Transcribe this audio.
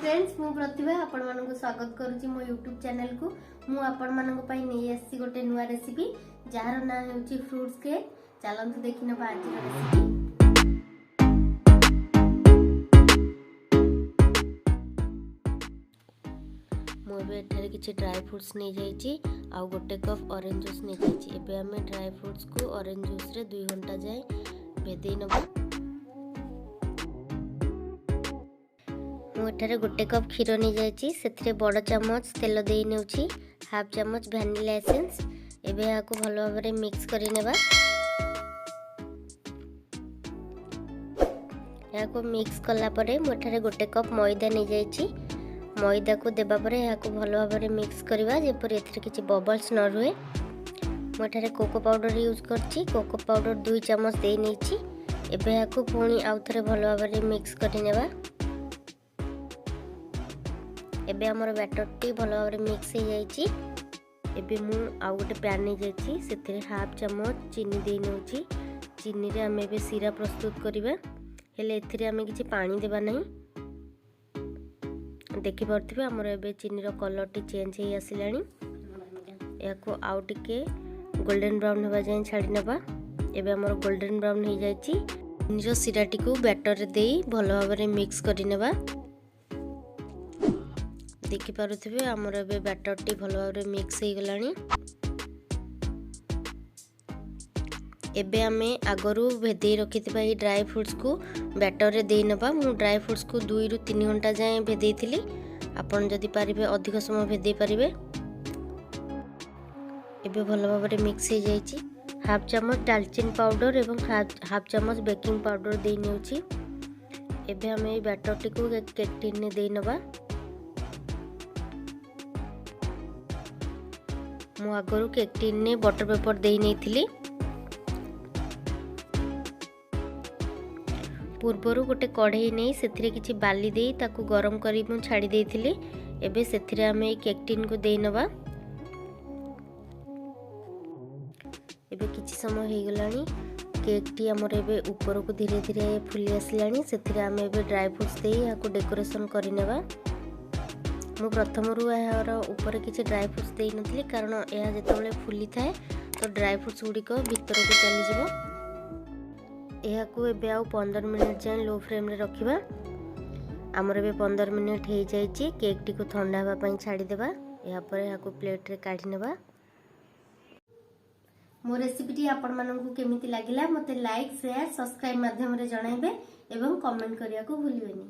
Friends मु प्रतिभा आपण मानक स्वागत करुच्ची मो यूट्यूब चैनल को। मु आपण मानक पई नै आसी गोटे नुआ रेसिपी जार ना हेउची फ्रूट्स केक। चलंतु देखि नबा आज रेसिपी। मु एठारे किछि ड्राई फ्रूट्स नै जाईची आ गोटे कप ऑरेंज जूस नै जाईची। एबे हमें ड्राई फ्रूट्स को ऑरेंज जूस रे 2 घंटा जाए भेदेई नबा। मुझे गोटे कप क्षीर नहीं जाइए से बड़ चमच तेल दे नेउछि हाफ चमच वैनिला एसेंस। एबे या को भल भाव में मिक्स करी नेबा। या को मिक्स कला परे मुझे गोटे कप मैदा नहीं जाइए। मैदा को देबा परे या को भल भाव में मिक्स करवा जेपर एथिरे किछि बबल्स न रुए। मुझे कोको पाउडर यूज करछि। कोको पाउडर 2 चमच दे नेछि। एबे या को पुणी आउ थरे भल भाव में मिक्स करी नेबा। एबे हमर बैटर टी भल भाव में मिक्स हो जाइए। एबे मु आउ गोटे पैन नहीं जाइए से हाफ चमच चीनी दे नेउछि। चीनी रे हमें एबे सीरा प्रस्तुत करिबा। हेले एथिरे हमें किछि पानी देबा नहीं। देखि परथिबे हमर एबे चीनी रो कलर टी चेंज हे आसिलानी। याको आउ टिके गोल्डन ब्राउन होबा जाय छाडी नबा। एबे हमर गोल्डन ब्राउन हो जाइए। चीनी रो सीरा टी को बैटर रे देई भल भाव में मिक्स करि नबा। देखि पारुथिबे हमर एबे बैटर टी भल भाव में मिक्स हो गलानी। एबे हमें आगरू भेदे रखिथिबा ई ड्राई फ्रूट्स को बैटर रे देई नबा। मु ड्राई फ्रूट्स को 2 रु 3 घंटा जाए भेदेइथिली। आपण जदि पारिबे अधिक समय भेदे पारिबे। एबे भल भाव में मिक्स हो जाइछि। हाफ चमच दालचीनी पाउडर एवं हाफ चमच बेकिंग पाउडर दे नेउछि। एबे हमें ई बैटर टी को केक टिन ने देई नबा। मु आगरू केक टिन ने बटर पेपर दे नहीं थिली। पूर्वरु गोटे कढ़ई नहीं सेथिरे किछि बाली देई ताकू गरम करी मु छाड़ी देइथिली। एबे सेथिरे हमें केक टिन को देई नबा। एबे किछि समय हे गलानी। केक टी हमर एबे ऊपर को धीरे धीरे फुली आसलानी। सेथिरे हमें एबे ड्राई फ्रूट्स देई याको डेकोरेशन करि नेबा। मु प्रथमरु यार ऊपर किसी ड्राई फ्रूट्स दे नथली कारण यह जेतबेले फुली थाए तो ड्राई फ्रूट्स गुड़िक भीतर को चली जिवो। यह को एबे आउ 15 मिनिट जाए लो फ्लेम रे रखिबा। हमर एबे 15 मिनिट हे जाइछि। केक टी को ठंडा हवा पई छाडी देबा। या पर या को प्लेट रे काढी नेबा। मो रेसिपी टी आपण माननकु केमिति लागिला मते लाइक शेयर सब्सक्राइब माध्यम रे जणाइबे एवं कमेंट करिया को भूलिबेनी।